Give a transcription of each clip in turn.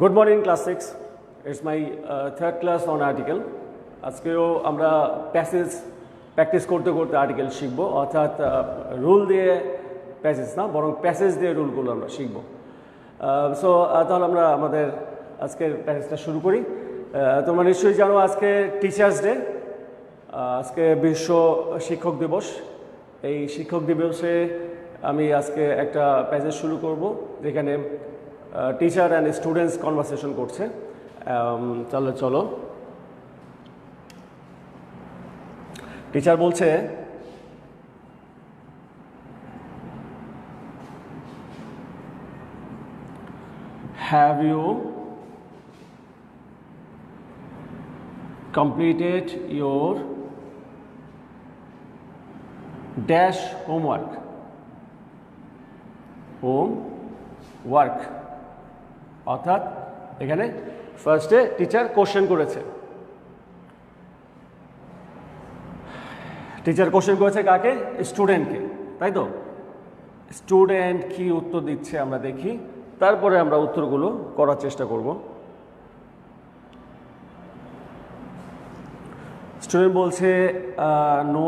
Good morning, class 6. It's my third class on article. আজকেও আমরা passage practice করতে করতে আর্টিকেল শিখব, অর্থাৎ রুল দিয়ে প্যাসেজ না, বরং প্যাসেজ দিয়ে রুলগুলো আমরা শিখব। সো তাহলে আমরা আমাদের আজকের প্যাসেজটা শুরু করি। তোমরা নিশ্চয়ই জানো আজকে টিচার্স ডে, আজকে বিশ্ব শিক্ষক দিবস। এই শিক্ষক দিবসে আমি আজকে একটা প্যাসেজ শুরু করব যেখানে টিচার অ্যান্ড স্টুডেন্টস কনভারসেশন করছে। তাহলে চলো। টিচার বলছে, have you completed your dash homework? অর্থাৎ এখানে ফার্স্টে টিচার কোশ্চেন করেছে। টিচার কোশ্চেন করেছে কাকে? স্টুডেন্টকে, তাই তো? স্টুডেন্ট কি উত্তর দিচ্ছে আমরা দেখি, তারপরে আমরা উত্তরগুলো করার চেষ্টা করব। স্টুডেন্ট বলছে, no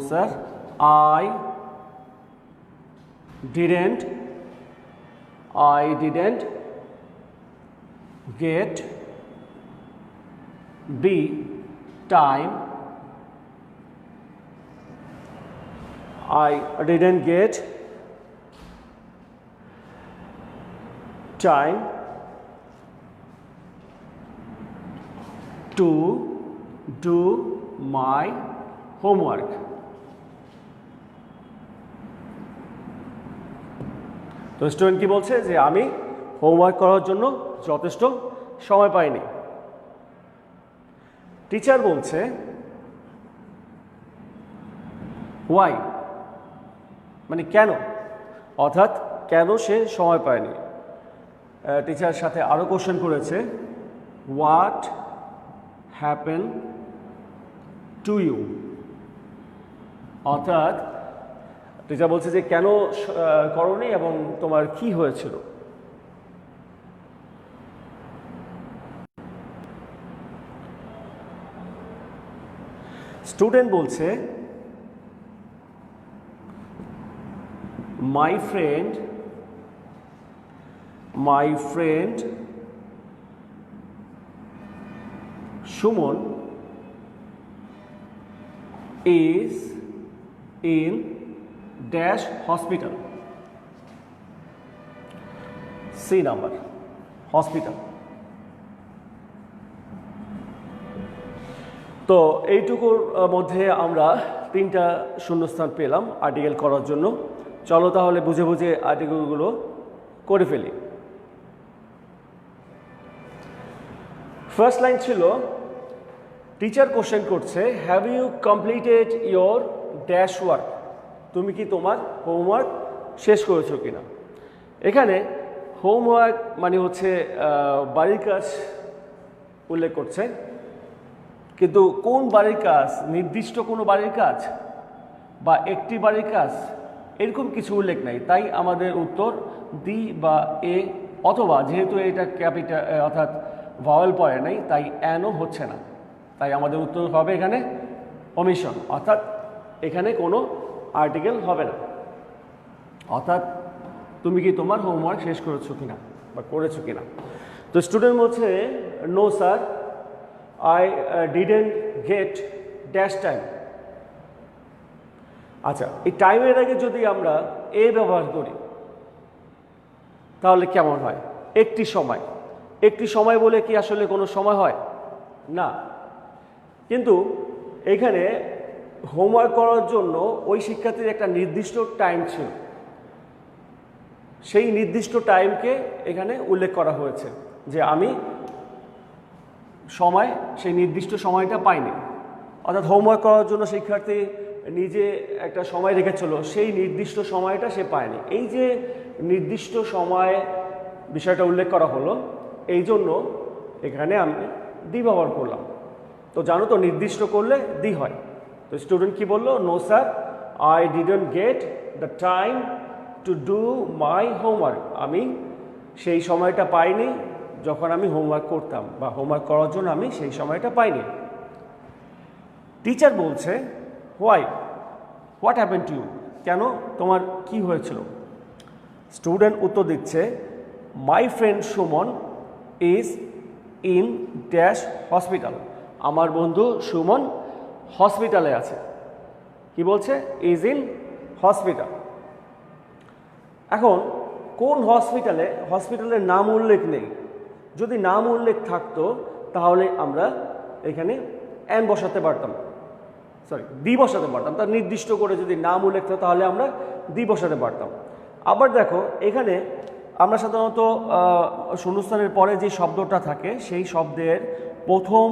sir, I didn't get the time. I didn't get time to do my homework. তো স্টুডেন্ট কি বলছে যে আমি হোমওয়ার্ক করার জন্য যথেষ্ট সময় পাইনি। টিচার বলছে, হোয়াই, মানে কেন, অর্থাৎ কেন সে সময় পায়নি। টিচার সাথে আরও কোশ্চেন করেছে, হোয়াট হ্যাপেন টু ইউ, অর্থাৎ টিচার বলছে যে কেন করোনি এবং তোমার কি হয়েছিল। স্টুডেন্ট বলছে, মাই friend Suman is in dash hospital, C number hospital. তো এইটুকুর মধ্যে আমরা 3টা শূন্যস্থান পেলাম আর্টিকেল করার জন্য। চলো তাহলে বুঝে বুঝে আর্টিকেলগুলো করে ফেলি। ফার্স্ট লাইন ছিল, টিচার কোশ্চেন করছে, have you completed your dash work, তুমি কি তোমার হোমওয়ার্ক শেষ করেছো কিনা। এখানে হোমওয়ার্ক মানে হচ্ছে বাড়ির কাজ উল্লেখ করছে, কিন্তু কোন বাড়ির কাজ, নির্দিষ্ট কোনো বাড়ির কাজ বা একটি বাড়ির কাজ এরকম কিছু উল্লেখ নাই। তাই আমাদের উত্তর ডি বা এ, অথবা যেহেতু এটা ক্যাপিটাল অর্থাৎ ভাওয়েল পড়ে নাই তাই অ্যানও হচ্ছে না, তাই আমাদের উত্তর হবে এখানে অমিশন, অর্থাৎ এখানে কোনো আর্টিকেল হবে না। অর্থাৎ তুমি কি তোমার হোমওয়ার্ক শেষ করেছো কিনা বা করেছো কিনা। তো স্টুডেন্ট বলছে, no sir, I didn't get dash time. আচ্ছা, এই টাইমের আগে যদি আমরা এ ব্যবহার করি তাহলে কেমন হয়? একটি সময় বলে কি আসলে কোনো সময় হয় না, কিন্তু এখানে হোমওয়ার্ক করার জন্য ওই শিক্ষার্থীর একটা নির্দিষ্ট টাইম ছিল, সেই নির্দিষ্ট টাইমকে এখানে উল্লেখ করা হয়েছে যে আমি সেই নির্দিষ্ট সময়টা পাইনি। অর্থাৎ হোমওয়ার্ক করার জন্য শিক্ষার্থী নিজে একটা সময় রেখেছিল, সেই নির্দিষ্ট সময়টা সে পায়নি। এই যে নির্দিষ্ট সময় বিষয়টা উল্লেখ করা হলো, এই জন্য এখানে আমি দি ব্যবহার করলাম। তো জানো তো নির্দিষ্ট করলে দি হয়। তো স্টুডেন্ট কি বললো, no sir I didn't get the time to do my homework. আমি সেই সময়টা পাইনি যখন আমি হোমওয়ার্ক করতাম, বা হোমওয়ার্ক করার জন্য আমি সেই সময়টা পাইনি। টিচার বলছে why, what happen to you, কেন, তোমার কি হয়েছিল? স্টুডেন্ট উত্তর দিচ্ছে my friend Suman is in dash hospital, আমার বন্ধু সুমন হসপিটালে আছে। কি বলছে? Is in hospital. এখন কোন হসপিটালে? হসপিটালের নাম উল্লেখ নেই। যদি নাম উল্লেখ থাকতো তাহলে আমরা এখানে অ্যান বসাতে পারতাম, দি বসাতে পারতাম। তার নির্দিষ্ট করে যদি নাম উল্লেখ থাকতো তাহলে আমরা দি বসাতে পারতাম। আবার দেখো এখানে আমরা সাধারণত শূন্যস্থানের পরে যে শব্দটা থাকে সেই শব্দের প্রথম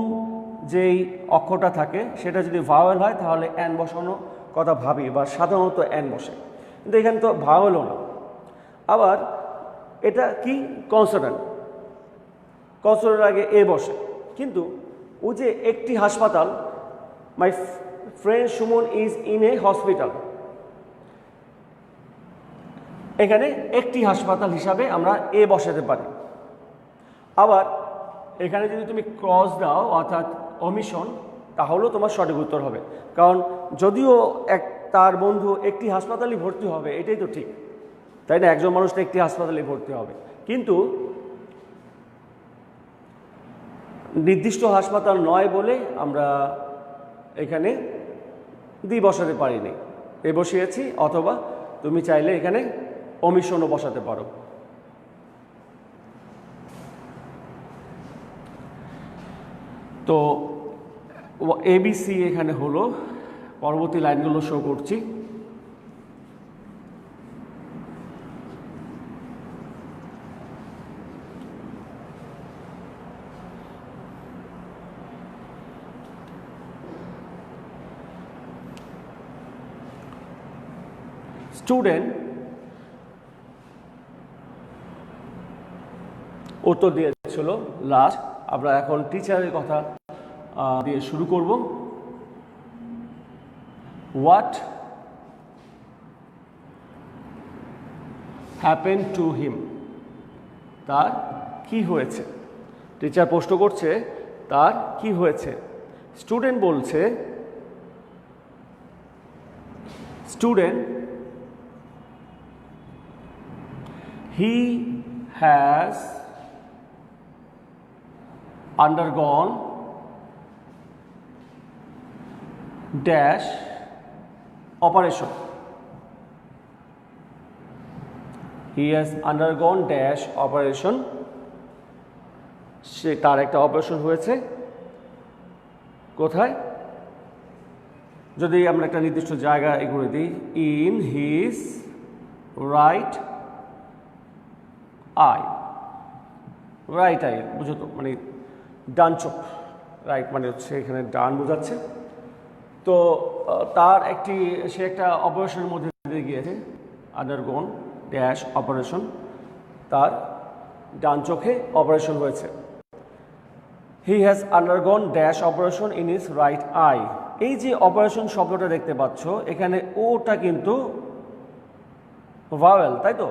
যেই অক্ষরটা থাকে সেটা যদি ভাওয়েল হয় তাহলে অ্যান বসানো কথা ভাবি, বা সাধারণত অ্যান বসে, কিন্তু এখানে তো ভাওয়েলও না। আবার এটা কি? কনসোনেন্ট, কনসোনেন্টের আগে এ বসে। কিন্তু ও যে একটি হাসপাতাল, মাই friend Suman is in a hospital, এখানে একটি হাসপাতাল হিসাবে আমরা এ বসাতে পারি। আবার এখানে যদি তুমি ক্রস দাও অর্থাৎ অমিশন, তাহলেও তোমার সঠিক উত্তর হবে। কারণ যদিও তার বন্ধু একটি হাসপাতালে ভর্তি হবে, এটাই তো ঠিক, তাই না? একজন মানুষটা একটি হাসপাতালে ভর্তি হবে, কিন্তু নির্দিষ্ট হাসপাতাল নয় বলে আমরা এখানে দি বসাতে পারিনি, এ বসিয়েছি। অথবা তুমি চাইলে এখানে অমিশনও বসাতে পারো। তো এবিসি এখানে হলো, পরবর্তী লাইনগুলো শো করছি। স্টুডেন্ট উত্তর দিয়েছিল লাস্ট। আমরা এখন টিচারের কথা দিয়ে শুরু করব। হোয়াট হ্যাপেন টু হিম, তার কি হয়েছে? টিচার প্রশ্ন করছে তার কি হয়েছে। স্টুডেন্ট বলছে student he has undergone dash operation, he has undergone dash operation, সে তার একটা অপারেশন হয়েছে। কোথায়? যদি আমরা একটা নির্দিষ্ট জায়গা এগুলো দিই, in his right I, right I বুঝো তো, মানে ডান চোখ, রাইট মানে হচ্ছে এখানে ডান বোঝাচ্ছে। তো তার সে একটা অপারেশনের মধ্যে দিয়ে গিয়েছে, আন্ডারগোন ড্যাশ অপারেশন, তার ডান চোখে অপারেশন হয়েছে। He has আন্ডারগন dash operation in his right I. এই যে অপারেশন শব্দটা দেখতে পাচ্ছ এখানে ওটা কিন্তু ভাওয়েল, তাই তো?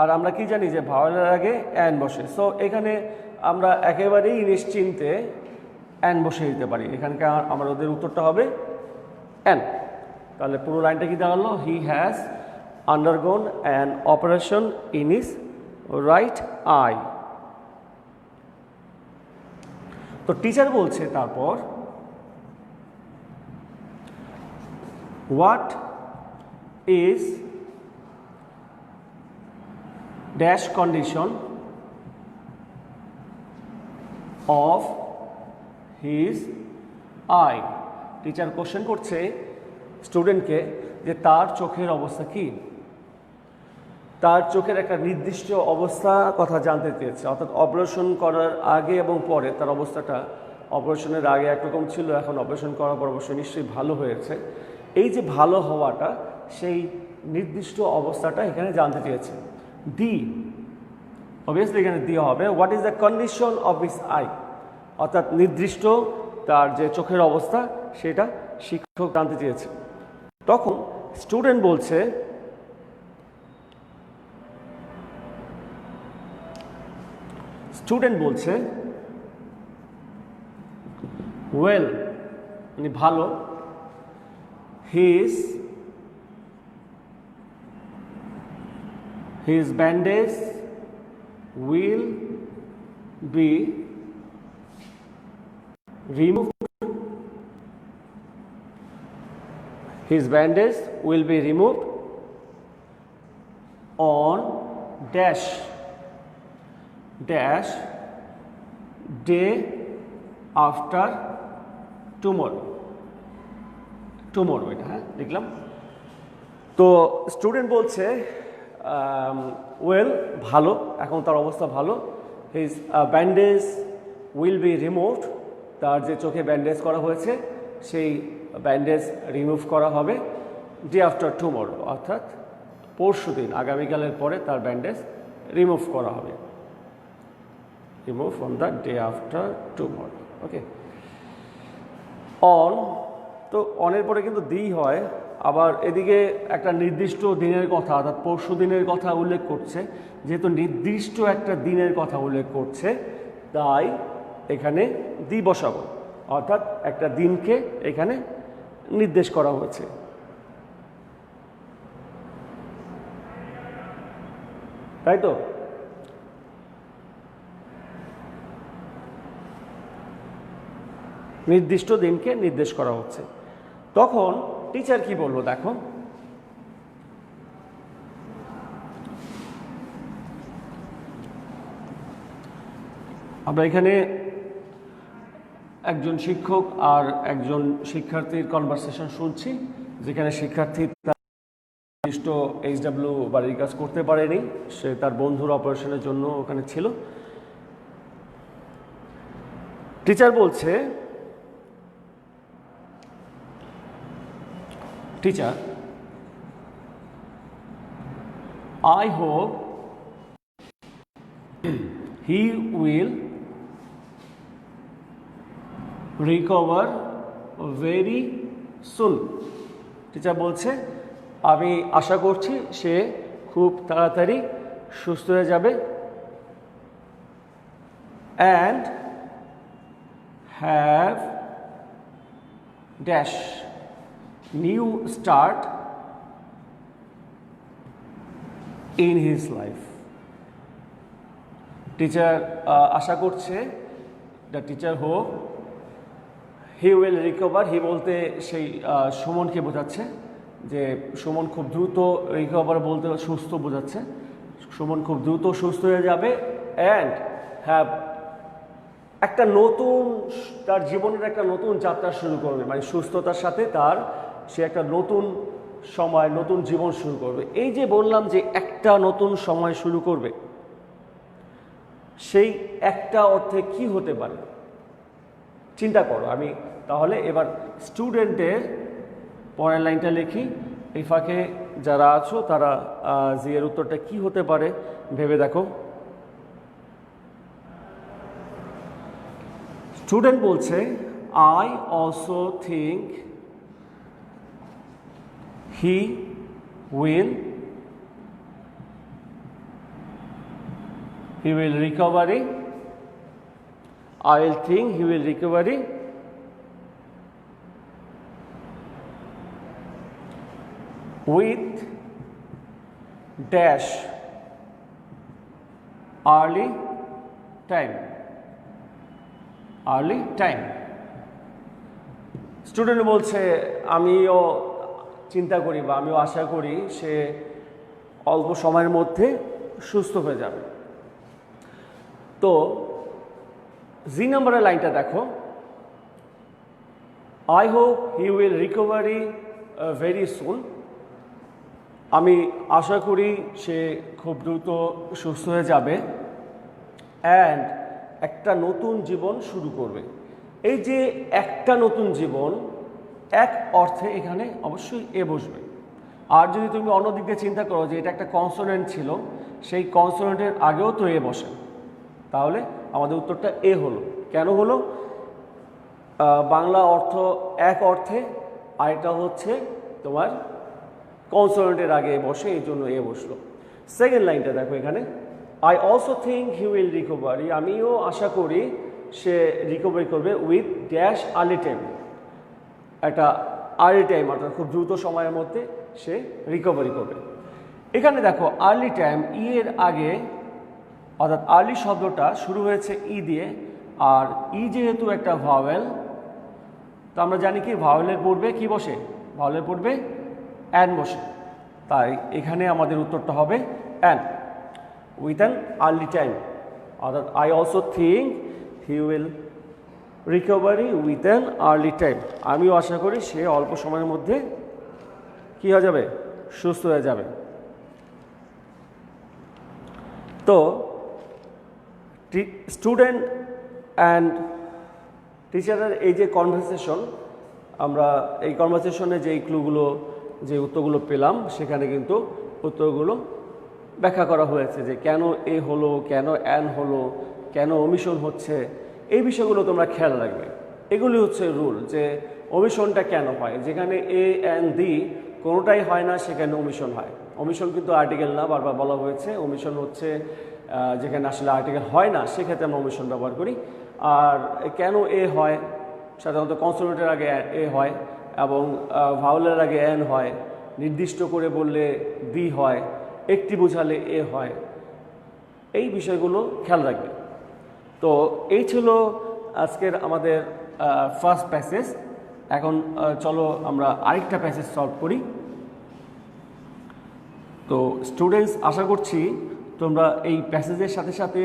আর আমরা কি জানি যে ভাওয়েলের আগে অ্যান বসে। সো এখানে আমরা একেবারেই নিশ্চিন্তে অ্যান বসে দিতে পারি। এখানকার আমাদের উত্তরটা হবে অ্যান। তাহলে পুরো লাইনটা কি দাঁড়ালো? He has undergone an operation in his right eye. তো টিচার বলছে তারপর what is dash condition of his eye. Teacher question করছে স্টুডেন্টকে যে তার চোখের অবস্থা কি, তার চোখের একটা নির্দিষ্ট অবস্থা কথা জানতে চেয়েছে। অর্থাৎ অপারেশন করার আগে এবং পরে তার অবস্থাটা, অপারেশনের আগে একরকম ছিল, এখন অপারেশন করার পর অবশ্যই নিশ্চয়ই ভালো হয়েছে। এই যে ভালো হওয়াটা, সেই নির্দিষ্ট অবস্থাটা এখানে জানতে চেয়েছে। ডি অবভিয়াসলি এখানে দিয়ে হবে what is the condition of his I, অর্থাৎ নির্দিষ্ট তার যে চোখের অবস্থা সেটা শিক্ষক জানতে চেয়েছে। তখন স্টুডেন্ট বলছে স্টুডেন্ট বলছে ওয়েল মানে ভালো, his bandage will be removed. His bandage will be removed on dash day after tomorrow এটা হ্যাঁ লিখলাম। তো স্টুডেন্ট বলছে ওয়েল ভালো, এখন তার অবস্থা ভালো। His bandage will be removed, তার যে চোখে ব্যান্ডেজ করা হয়েছে সেই ব্যান্ডেজ রিমুভ করা হবে ডে আফটার টুমরো, অর্থাৎ পরশু দিন, আগামীকালের পরে তার ব্যান্ডেজ রিমুভ করা হবে, remove from the day after tomorrow. Okay, on, তো অনের পরে কিন্তু দি হয়, আবার এদিকে একটা নির্দিষ্ট দিনের কথা অর্থাৎ পরশু দিনের কথা উল্লেখ করছে, যেহেতু নির্দিষ্ট একটা দিনের কথা উল্লেখ করছে তাই এখানে দি বসাবো, অর্থাৎ একটা দিনকে এখানে নির্দেশ করা হয়েছে। তাই তো, নির্দিষ্ট দিনকে নির্দেশ করা হচ্ছে। তখন টিচার কি বলবো দেখো, আমরা এখানে একজন শিক্ষক আর একজন শিক্ষার্থীর কনভারসেশন শুনছি, যেখানে শিক্ষার্থী নির্দিষ্ট এইচডব্লিউ বাড়ির কাজ করতে পারেনি, সে তার বন্ধুর অপারেশনের জন্য ওখানে ছিল। টিচার বলছে, teacher I hope he will recover very soon. Teacher বলছে আমি আশা করছি সে খুব তাড়াতাড়ি সুস্থ হয়ে যাবে, and have dash new start in his life. Teacher আশা করছে, the teacher hope he will recover, he বলতে সেই সুমনকে বোঝাচ্ছে, যে সুমন খুব দ্রুত রিকভার বলতে সুস্থ বোঝাচ্ছে, সুমন খুব দ্রুত সুস্থ হয়ে যাবে, অ্যান্ড হ্যাভ একটা নতুন, তার জীবনের একটা নতুন যাত্রা শুরু করবে, মানে সুস্থতার সাথে তার সে একটা নতুন সময়, নতুন জীবন শুরু করবে। এই যে বললাম যে একটা নতুন সময় শুরু করবে, সেই একটা অর্থে কি হতে পারে চিন্তা করো। আমি তাহলে এবার স্টুডেন্টের পরের লাইনটা লিখি, এই ফাঁকে যারা আছো তারা জি এর উত্তরটা কি হতে পারে ভেবে দেখো। স্টুডেন্ট বলছে I also think he will recovery, I will think he will recovery with dash early time. Student বলছে আমিও চিন্তা করি বা আমিও আশা করি সে অল্প সময়ের মধ্যে সুস্থ হয়ে যাবে। তো জি নম্বরের লাইনটা দেখো, I hope he will recovery very soon, আমি আশা করি সে খুব দ্রুত সুস্থ হয়ে যাবে, অ্যান্ড একটা নতুন জীবন শুরু করবে। এই যে একটা নতুন জীবন, এক অর্থে এখানে অবশ্যই এ বসবে। আর যদি তুমি অন্যদিক দিয়ে চিন্তা করো যে এটা একটা কনসোনেন্ট ছিল, সেই কনসোনেন্টের আগেও তো এ বসে, তাহলে আমাদের উত্তরটা এ হলো। কেন হলো? বাংলা অর্থ এক অর্থে, আর এটা হচ্ছে তোমার কনসোনেন্টের আগে বসে, এই জন্য এ বসলো। সেকেন্ড লাইনটা দেখো, এখানে I also think he will recover, আমিও আশা করি সে রিকভারি করবে উইথ ড্যাশ আর্লি টাইম, একটা আর্লি টাইম অর্থাৎ খুব দ্রুত সময়ের মধ্যে সে রিকভারি করবে। এখানে দেখো আর্লি টাইম ই এর আগে অর্থাৎ আর্লি শব্দটা শুরু হয়েছে ই দিয়ে, আর ই যেহেতু একটা ভাওয়েল, তো আমরা জানি কি ভাওয়েলের পূর্বে কি বসে, ভাওয়েলের পূর্বে অ্যান বসে, তাই এখানে আমাদের উত্তরটা হবে an, with an early time, অর্থাৎ I also think he will recovery with an early time, আমিও আশা করি সে অল্প সময়ের মধ্যে কী হয়ে যাবে, সুস্থ হয়ে যাবে। তো স্টুডেন্ট অ্যান্ড টিচারের এই যে কনভারসেশন, আমরা এই কনভারসেশনে যে ক্লুগুলো যে উত্তরগুলো পেলাম সেখানে কিন্তু উত্তরগুলো ব্যাখ্যা করা হয়েছে যে কেন এ হলো, কেন অ্যান হলো, কেন ওমিশন হচ্ছে, এই বিষয়গুলো তোমরা খেয়াল রাখবে। এগুলি হচ্ছে রুল, যে ওমিশনটা কেন হয়, যেখানে এ অ্যান দি কোনোটাই হয় না সেখানে ওমিশন হয়। ওমিশন কিন্তু আর্টিকেল না, বারবার বলা হয়েছে। ওমিশন হচ্ছে যেখানে আসলে আর্টিকেল হয় না সেক্ষেত্রে আমরা ওমিশন ব্যবহার করি। আর কেন এ হয়, সাধারণত কনসোনেন্টের আগে এ হয় এবং ভাওয়েলের আগে অ্যান হয়, নির্দিষ্ট করে বললে দি হয়, একটি বোঝালে এ হয়, এই বিষয়গুলো খেয়াল রাখবে। তো এই ছিল আজকের আমাদের ফার্স্ট প্যাসেজ। এখন চলো আমরা আরেকটা প্যাসেজ সলভ করি। তো স্টুডেন্টস, আশা করছি তোমরা এই প্যাসেজের সাথে সাথে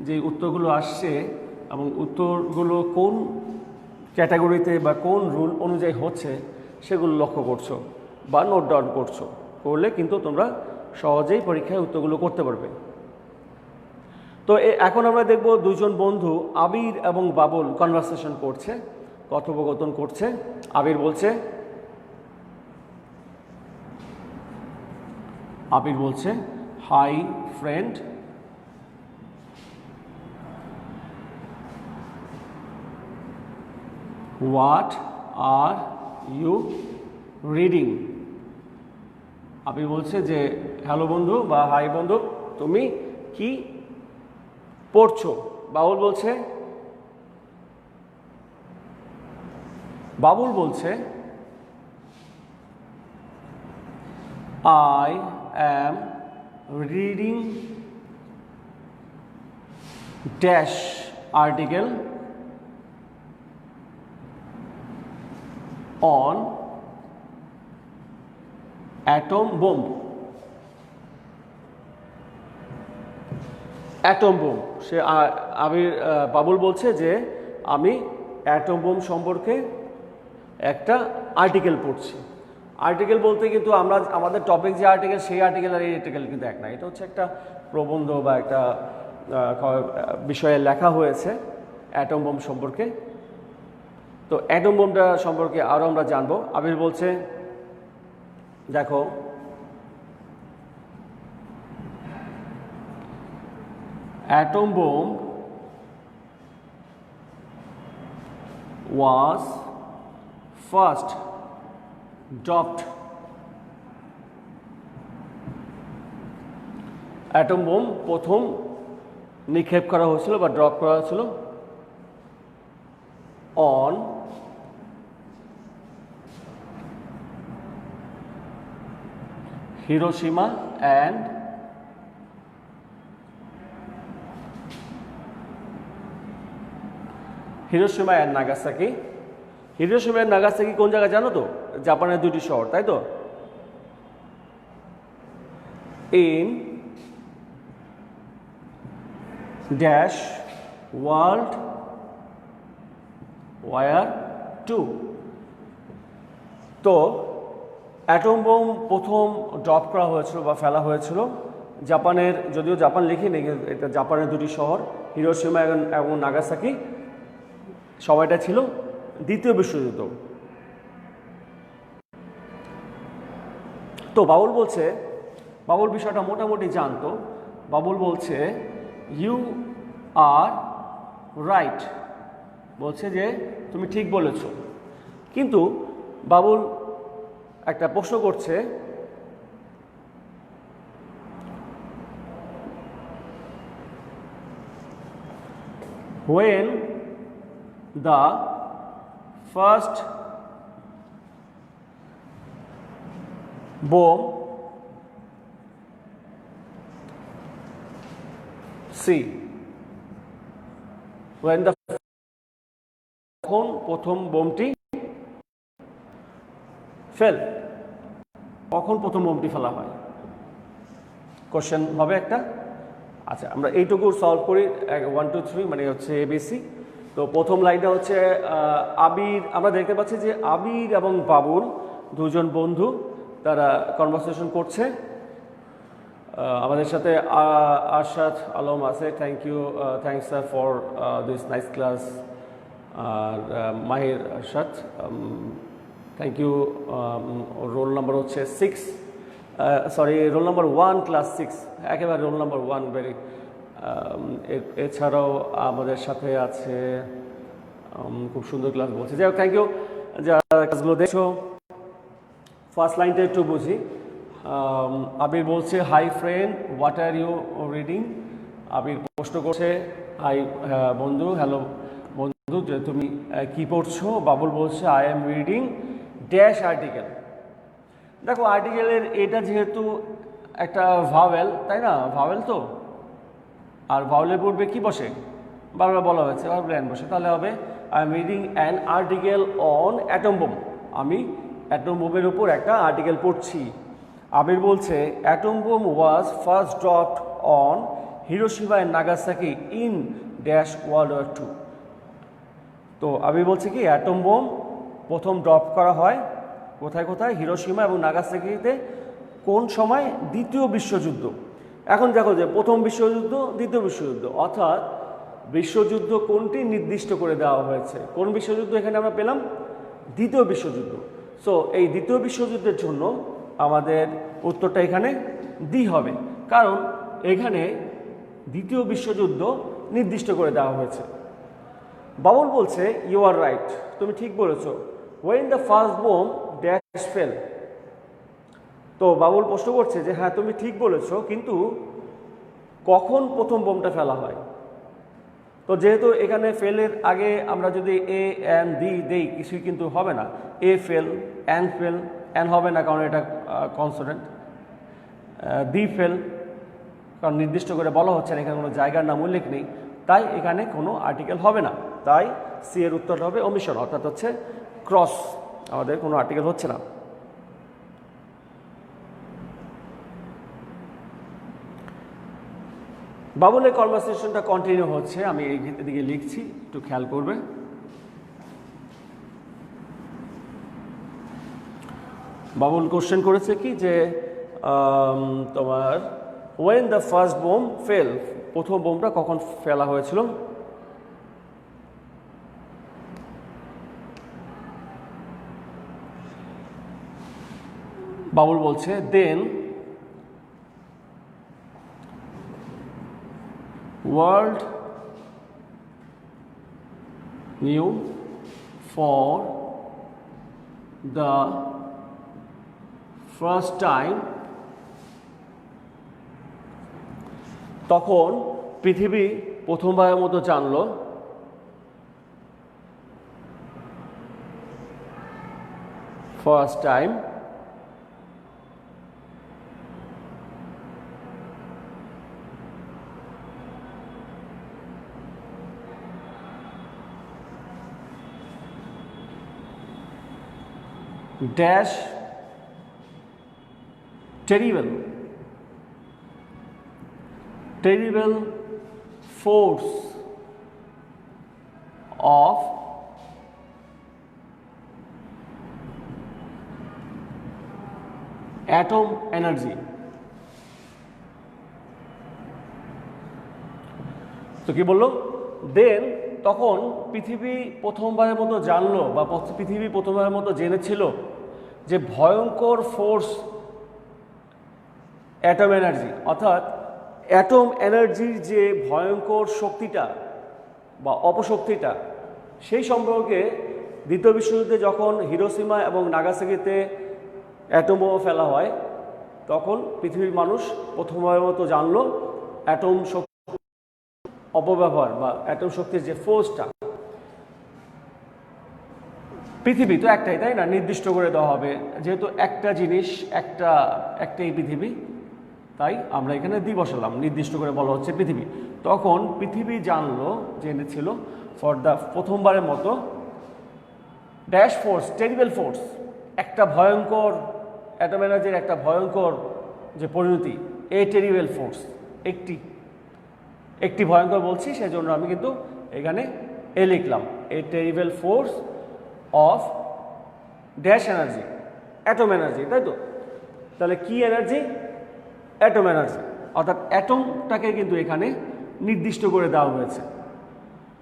যে উত্তরগুলো আসছে এবং উত্তরগুলো কোন ক্যাটাগরিতে বা কোন রুল অনুযায়ী হচ্ছে সেগুলো লক্ষ্য করছো বা নোট ডাউন করছো, করলে কিন্তু তোমরা সহজেই পরীক্ষায় উত্তরগুলো করতে পারবে। তো এখন আমরা দেখব দুজন বন্ধু আবির এবং বাবুল কনভারসেশন করছে, কথোপকথন করছে। আবির বলছে hi friend, what are you reading. Abir বলছে যে হ্যালো বন্ধু বা হাই বন্ধু, তুমি কি পড়ছো। বাবুল বলছে I am reading dash article on atom bomb. Atom bomb, সে বাবুল বলছে যে আমি অ্যাটম বোম সম্পর্কে একটা আর্টিকেল পড়ছি। আর্টিকেল বলতে কিন্তু আমরা আমাদের টপিক যে আর্টিকেল সেই আর্টিকেল আর এই আর্টিকেল কিন্তু এক না, এটা হচ্ছে একটা প্রবন্ধ বা একটা বিষয়ে লেখা হয়েছে অ্যাটম বোম সম্পর্কে। তো অ্যাটম বোমটা সম্পর্কে আরও আমরা জানবো। আবির বলছে দেখো atom bomb was first dropped. Atom bomb প্রথম নিক্ষেপ করা হয়েছিল বা ড্রপ করা হয়েছিল on Hiroshima and Nagasaki. Hiroshima and Nagasaki কোন জায়গায় জানো তো? জাপানের দুটি শহর, তাই তো? In dash world war 2। তো অ্যাটম বোম প্রথম ড্রপ করা হয়েছিল বা ফেলা হয়েছিল জাপানের, যদিও জাপান লিখিনি, এটা জাপানের দুটি শহর হিরোশিমা এবং নাগাসাকি। সময়টা ছিল দ্বিতীয় বিশ্বযুদ্ধ। তো বাবুল বিষয়টা মোটামুটি জানতো। বাবুল বলছে ইউ আর রাইট, বলছে যে তুমি ঠিক বলেছ। কিন্তু বাবুল একটা প্রশ্ন করছে when the first bomb when the প্রথম বোমটি ফেল, কখন প্রথম বোমটি ফেলা হয়, কোশ্চেন হবে একটা। আচ্ছা, আমরা এইটুকু সলভ করি 1 2 3 মানে হচ্ছে এবিসি। তো প্রথম লাইনটা হচ্ছে আবির, আমরা দেখতে পাচ্ছি যে আবির এবং বাবুল দুজন বন্ধু, তারা কনভারসেশন করছে। আমাদের সাথে আরশাদ আলম আছে, thanks sir for this nice class. আর Mahir Arshad, thank you. Roll number হচ্ছে 6, সরি রোল নাম্বার 1 ক্লাস 6, একেবারে রোল নাম্বার 1 ভেরি। এছাড়াও আমাদের সাথে আছে, খুব সুন্দর ক্লাস বলছে, যাই হোক থ্যাংক ইউ যারা ক্লাসগুলো দেখছো। ফার্স্ট লাইনটা একটু বুঝি। আবির বলছে hi friend what are you reading. Abir প্রশ্ন করছে হাই বন্ধু, হ্যালো বন্ধু, যে তুমি কি পড়ছো। বাবুল বলছে I am reading dash article. দেখো আর্টিকেলের এটা যেহেতু একটা ভাওয়েল, তাই না, ভাওয়েল তো, আর ভাওয়েলের পূর্বে কি বসে, বারবার বলা হয়েছে ভাওয়েল অ্যান বসে, তাহলে হবে I am reading an article on atom bomb. আমি অ্যাটম বোমের উপর একটা আর্টিকেল পড়ছি। আবির বলছে atom bomb was first dropped on Hiroshima and Nagasaki in dash world war 2। তো আবির বলছে কি অ্যাটম বোম প্রথম ড্রপ করা হয় কোথায় কোথায়, হিরোশিমা এবং নাগাসাকিতে, কোন সময়, দ্বিতীয় বিশ্বযুদ্ধ। এখন দেখো যে প্রথম বিশ্বযুদ্ধ, দ্বিতীয় বিশ্বযুদ্ধ, অর্থাৎ বিশ্বযুদ্ধ কোনটি নির্দিষ্ট করে দেওয়া হয়েছে। কোন বিশ্বযুদ্ধ এখানে আমরা পেলাম, দ্বিতীয় বিশ্বযুদ্ধ। সো এই দ্বিতীয় বিশ্বযুদ্ধের জন্য আমাদের উত্তরটা এখানে ডি হবে, কারণ এখানে দ্বিতীয় বিশ্বযুদ্ধ নির্দিষ্ট করে দেওয়া হয়েছে। বাবুল বলছে ইউ আর রাইট, তুমি ঠিক বলেছো, when the first bomb dash fell. তো বাবুল প্রশ্ন করছে যে হ্যাঁ তুমি ঠিক বলেছো, কিন্তু কখন প্রথম বোমটা ফেলা হয়। তো যেহেতু এখানে ফেলের আগে আমরা যদি এ এন দি দেই, কিছুই কিন্তু হবে না। এ ফেল, অ্যান হবে না কারণ এটা কনসোনেন্ট। দি ফেল কারণ নির্দিষ্ট করে বলা হচ্ছে না, এখানে কোনো জায়গার নাম উল্লেখ নেই, তাই এখানে কোনো আর্টিকেল হবে না। তাই সি এর উত্তরটা হবে ওমিশন, অর্থাৎ হচ্ছে ক্রস, আমাদের কোনো আর্টিকেল হচ্ছে না। বাবুলের কনভারসেশনটা কন্টিনিউ হচ্ছে, আমি এদিকে লিখছি, একটু খেয়াল করবে। বাবুল কোশ্চেন করেছে কি যে তোমার when the first bomb fell, প্রথম বোমটা কখন ফেলা হয়েছিল। বাবুল বলছে দেন world knew for the first time, তখন পৃথিবী প্রথমবারের মতো জানলো first time dash terrible force of atom energy। তো কি বললো, দেন তখন পৃথিবী প্রথমবারের মতো জানলো, বা পৃথিবী প্রথমবারের মতো জেনেছিল যে ভয়ঙ্কর ফোর্স অ্যাটম এনার্জি, অর্থাৎ অ্যাটম এনার্জির যে ভয়ঙ্কর শক্তিটা বা অপশক্তিটা, সেই সম্পর্কে দ্বিতীয় বিশ্বযুদ্ধে যখন হিরোশিমা এবং নাগাসাকিতে অ্যাটম বোমা ফেলা হয়, তখন পৃথিবীর মানুষ প্রথমবারের মতো জানলো অ্যাটম শক্তি অপব্যবহার বা অ্যাটম শক্তির যে ফোর্সটা, পৃথিবী তো একটাই, তাই না? নির্দিষ্ট করে দেওয়া হবে, যেহেতু একটা জিনিস একটাই পৃথিবী, তাই আমরা এখানে বসালাম, নির্দিষ্ট করে বলা হচ্ছে পৃথিবী। তখন পৃথিবী জেনেছিল ফর দ্য প্রথমবারের মতো ড্যাশ ফোর্স, টেরিবল ফোর্স, একটা ভয়ঙ্কর অ্যাটম এনার্জির একটা ভয়ঙ্কর যে পরিণতি, এ টেরিবল ফোর্স, একটি ভয়ঙ্কর বলছি, সেজন্য আমি কিন্তু এখানে এ লিখলাম, a terrible force of dash energy, atom energy, তাই তো? তাহলে কি এনার্জি? অ্যাটম এনার্জি, অর্থাৎ অ্যাটমটাকে কিন্তু এখানে নির্দিষ্ট করে দেওয়া হয়েছে।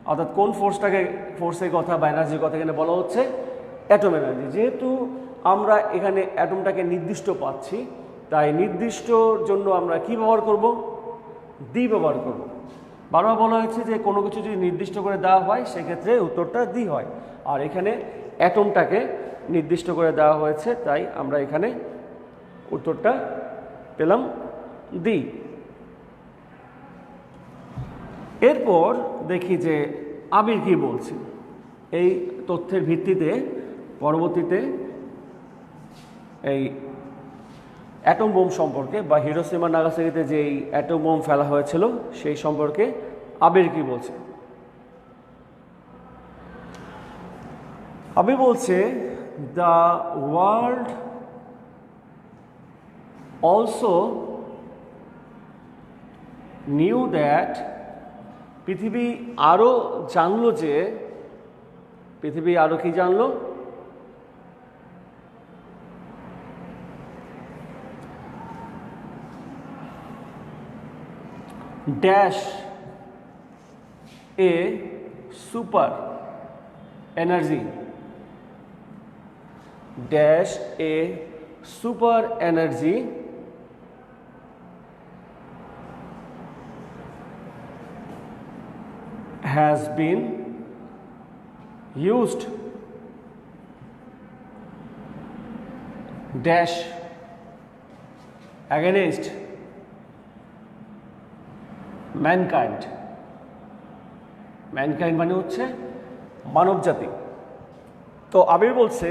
অর্থাৎ কোন ফোর্সের কথা বা এনার্জির কথা এখানে বলা হচ্ছে? Atom energy. যেহেতু আমরা এখানে অ্যাটমটাকে নির্দিষ্ট পাচ্ছি, তাই নির্দিষ্টর জন্য আমরা কি ব্যবহার করব? দি ব্যবহার করব। বারবার বলা হয়েছে যে কোনো কিছু যদি নির্দিষ্ট করে দেওয়া হয় সেক্ষেত্রে উত্তরটা দি হয়, আর এখানে অ্যাটমটাকে নির্দিষ্ট করে দেওয়া হয়েছে, তাই আমরা এখানে উত্তরটা পেলাম দি। এরপর দেখি যে আবির কি বলছে। এই তথ্যের ভিত্তিতে পরবর্তীতে এই অ্যাটম বোম সম্পর্কে বা হিরোশিমা নাগাসাকিতে যে অ্যাটম বোম ফেলা হয়েছিল সেই সম্পর্কে আবির কি বলছে। আবির বলছে, the world also knew that, পৃথিবী আরও জানলো যে, পৃথিবী আরও কি জানলো? Dash a super energy, dash a super energy has been used dash against mankind, mankind মানে হচ্ছে মানব জাতি। তো আবির বলছে,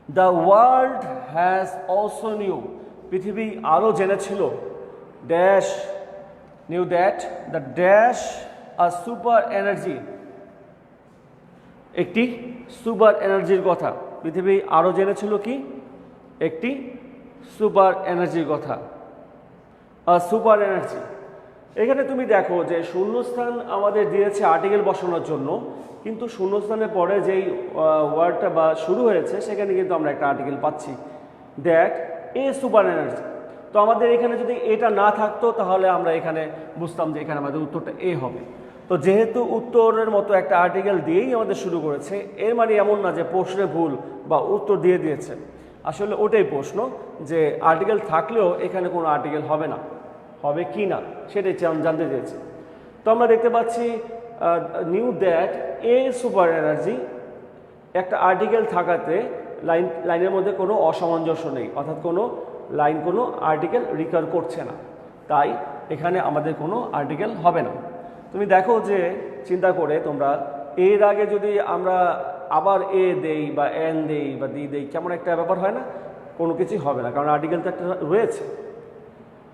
the world has also knew, পৃথিবী আরও জেনেছিল, dash knew that the dash a super energy, একটি সুপার এনার্জির কথা। পৃথিবী আরও জেনেছিল কি? একটি সুপার এনার্জির কথা, সুপার এনার্জি। এখানে তুমি দেখো যে শূন্যস্থান আমাদের দিয়েছে আর্টিকেল বসানোর জন্য, কিন্তু শূন্যস্থানের পরে যেই ওয়ার্ডটা বা শুরু হয়েছে সেখানে কিন্তু আমরা একটা আর্টিকেল পাচ্ছি, দ্যাট এ সুপার এনার্জি। তো আমাদের এখানে যদি এটা না থাকতো তাহলে আমরা এখানে বুঝতাম যে এখানে আমাদের উত্তরটা এ হবে। তো যেহেতু উত্তরের মতো একটা আর্টিকেল দিয়েই আমাদের শুরু করেছে, এর মানে এমন না যে প্রশ্নে ভুল বা উত্তর দিয়ে দিয়েছে। আসলে ওটাই প্রশ্ন যে আর্টিকেল থাকলেও এখানে কোনো আর্টিকেল হবে না, হবে কি না সেটাই জানতে চেয়েছে। তো আমরা দেখতে পাচ্ছি knew that a super energy, একটা আর্টিকেল থাকাতে লাইনের মধ্যে কোনো অসামঞ্জস্য নেই, অর্থাৎ কোনো কোনো আর্টিকেল রিকার করছে না, তাই এখানে আমাদের কোনো আর্টিকেল হবে না। তুমি দেখো যে চিন্তা করে তোমরা, এর আগে যদি আমরা আবার এ দেই বা এন দেই বা দি দেই, কেমন একটা ব্যাপার হয় না? কোনো কিছুই হবে না, কারণ আর্টিকেল তো একটা রয়েছে।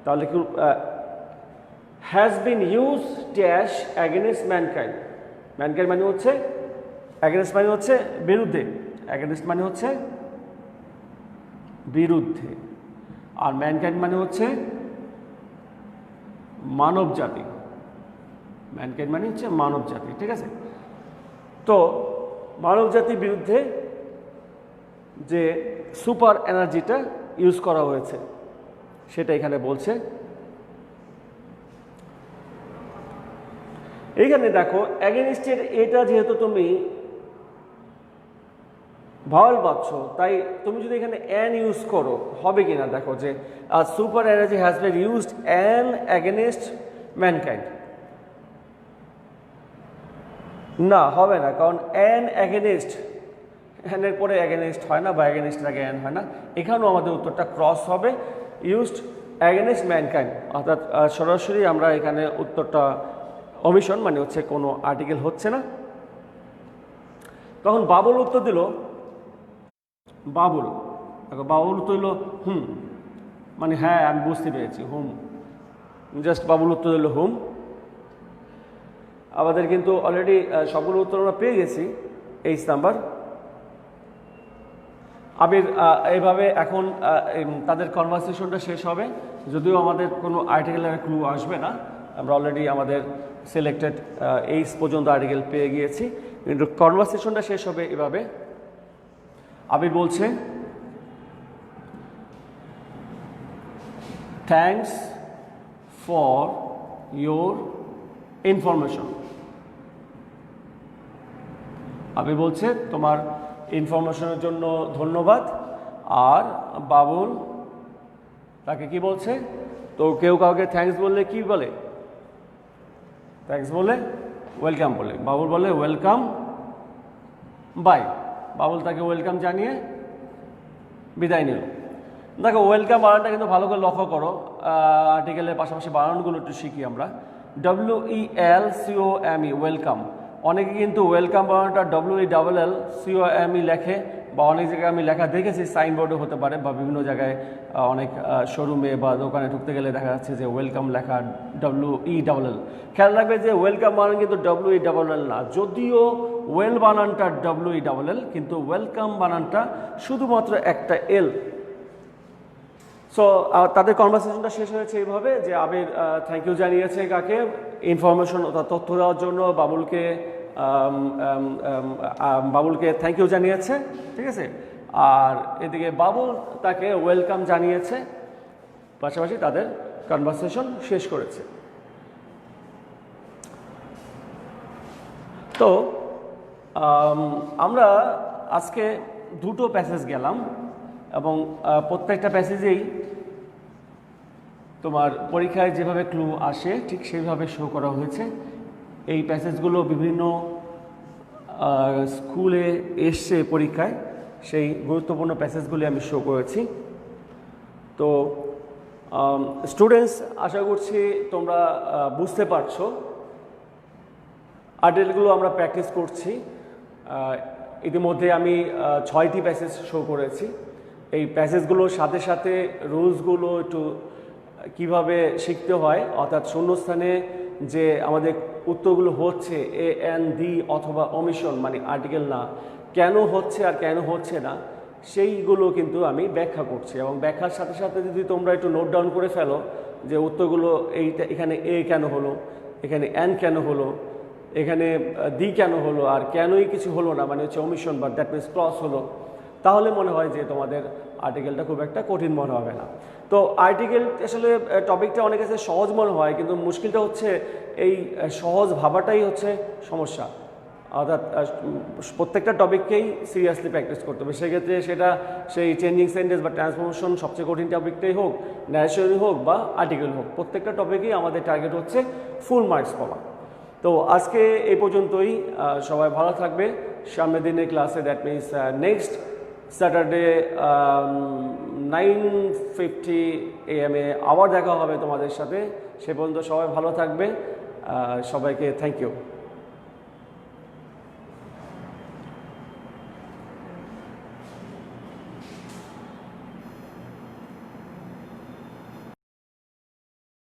তাহলে কি has been use dash against mankind, mankind মানে হচ্ছে অ্যাগেনস্ট মানে হচ্ছে বিরুদ্ধে, অ্যাগেনস্ট মানে হচ্ছে বিরুদ্ধে, আর ম্যানকাইন্ড মানে হচ্ছে মানব জাতি, ম্যানকাইন্ড মানে হচ্ছে মানব জাতি, ঠিক আছে? তো মানব জাতির বিরুদ্ধে যে সুপার এনার্জিটা ইউজ করা হয়েছে সেটা এখানে বলছে। এইখানে দেখো অ্যাগেনিস্টের এটা যেহেতু তুমি ভাওয়াল পাচ্ছ, তাই তুমি যদি এখানে অ্যান ইউজ করো হবে কিনা দেখো, যে super energy has been used an against mankind, না হবে না, কারণ অ্যান অ্যাগেনিস্ট, অ্যানের পরে অ্যাগেনিস্ট হয় না বা অ্যাগেনিস্টের আগে অ্যান হয় না। এখানেও আমাদের উত্তরটা ক্রস হবে, ইউজড অ্যাগেনিস্ট ম্যানকাইন্ড, অর্থাৎ সরাসরি আমরা এখানে উত্তরটা অমিশন মানে হচ্ছে কোনো আর্টিকেল হচ্ছে না। তখন বাবুল উত্তর দিল, বাবুল উত্তর দিল হুম, মানে হ্যাঁ আমি বুঝতে পেরেছি, হুম, জাস্ট বাবুল উত্তর দিল হুম। আমাদের কিন্তু অলরেডি সবগুলো উত্তর আমরা পেয়ে গেছি 8 নাম্বার। আবির এইভাবে এখন তাদের কনভারসেশনটা শেষ হবে, যদিও আমাদের কোনো আর্টিকেলের ক্লু আসবে না, আমরা অলরেডি আমাদের সিলেক্টেড 8 পর্যন্ত আর্টিকেল পেয়ে গিয়েছি, কিন্তু কনভারসেশনটা শেষ হবে এভাবে। আবির বলছে, থ্যাঙ্কস ফর ইয়োর ইনফরমেশন। আবির বলছে তোমার ইনফরমেশনের জন্য ধন্যবাদ। আর বাবুল তাকে কি বলছে, তো কেউ কাউকে থ্যাঙ্কস বললে কি বলে, থ্যাঙ্কস বলে ওয়েলকাম বলে, বাবুল বলে ওয়েলকাম বাই। বাবুল তাকে ওয়েলকাম জানিয়ে বিদায় নিল। দেখো ওয়েলকাম বানানটা কিন্তু ভালো করে লক্ষ্য করো, আর্টিকেলের পাশাপাশি বানানগুলো একটু শিখি আমরা। WELCOME ওয়েলকাম, অনেকে কিন্তু ওয়েলকাম বানানটা WELLCOME লেখে, বা অনেক জায়গায় আমি লেখা দেখেছি, সাইনবোর্ডে হতে পারে বা বিভিন্ন জায়গায় অনেক শোরুমে বা দোকানে ঢুকতে গেলে দেখা যাচ্ছে যে ওয়েলকাম লেখা WELL। খেয়াল রাখবে যে ওয়েলকাম বানান কিন্তু WELL না, যদিও ওয়েল বানানটা WELL, কিন্তু ওয়েলকাম বানানটা শুধুমাত্র একটা এল। সো তাদের কনভারসেশনটা শেষ হয়েছে এইভাবে যে আবির থ্যাংক ইউ জানিয়েছে কাকে, ইনফরমেশন অর্থাৎ তথ্য দেওয়ার জন্য বাবুলকে থ্যাংক ইউ জানিয়েছে, ঠিক আছে। আর এদিকে বাবুল তাকে ওয়েলকাম জানিয়েছে, পাশাপাশি তাদের কনভারসেশন শেষ করেছে। তো আমরা আজকে দুটো প্যাসেজ গেলাম এবং প্রত্যেকটা প্যাসেজেই তোমার পরীক্ষায় যেভাবে ক্লু আসে ঠিক সেইভাবে শো করা হয়েছে। এই প্যাসেজগুলো বিভিন্ন স্কুলে এসছে পরীক্ষায়, সেই গুরুত্বপূর্ণ প্যাসেজগুলি আমি শো করেছি। তো স্টুডেন্টস, আশা করছি তোমরা বুঝতে পারছো। আর্টিকেলগুলো আমরা প্র্যাকটিস করছি, ইতিমধ্যে আমি 6টি প্যাসেজ শো করেছি। এই প্যাসেজগুলোর সাথে সাথে রুলসগুলো একটু কিভাবে শিখতে হয়, অর্থাৎ শূন্যস্থানে যে আমাদের উত্তরগুলো হচ্ছে AND অথবা অমিশন মানে আর্টিকেল না, কেন হচ্ছে আর কেন হচ্ছে না সেইগুলো কিন্তু আমি ব্যাখ্যা করছি। এবং ব্যাখ্যার সাথে সাথে যদি তোমরা একটু নোট ডাউন করে ফেলো যে উত্তরগুলো এইটা, এখানে এ কেন হলো, এখানে এন কেন হলো, এখানে ডি কেন হলো, আর কেনই কিছু হলো না মানে হচ্ছে অমিশন বা দ্যাট মিনস ক্লস হলো, তাহলে মনে হয় যে তোমাদের আর্টিকেলটা খুব একটা কঠিন মনে হবে না। তো আর্টিকেল আসলে টপিকটা অনেক কাছে সহজ মনে হয়, কিন্তু মুশকিলটা হচ্ছে এই সহজ ভাবাটাই হচ্ছে সমস্যা। অর্থাৎ প্রত্যেকটা টপিককেই সিরিয়াসলি প্র্যাকটিস করতে হবে। সেক্ষেত্রে সেটা সেই চেঞ্জিং সেন্টেন্স বা ট্রান্সফরমেশন সবচেয়ে কঠিন টপিকটাই হোক, ন্যারেশনই হোক বা আর্টিকেল হোক, প্রত্যেকটা টপিকেই আমাদের টার্গেট হচ্ছে ফুল মার্কস পাওয়া। তো আজকে এই পর্যন্তই, সবাই ভালো থাকবে। সামনের দিনের ক্লাসে that means next Saturday 9:50 AM আবার দেখা হবে তোমাদের সাথে। সে পর্যন্ত সবাই ভালো থাকবে, সবাইকে থ্যাংক ইউ।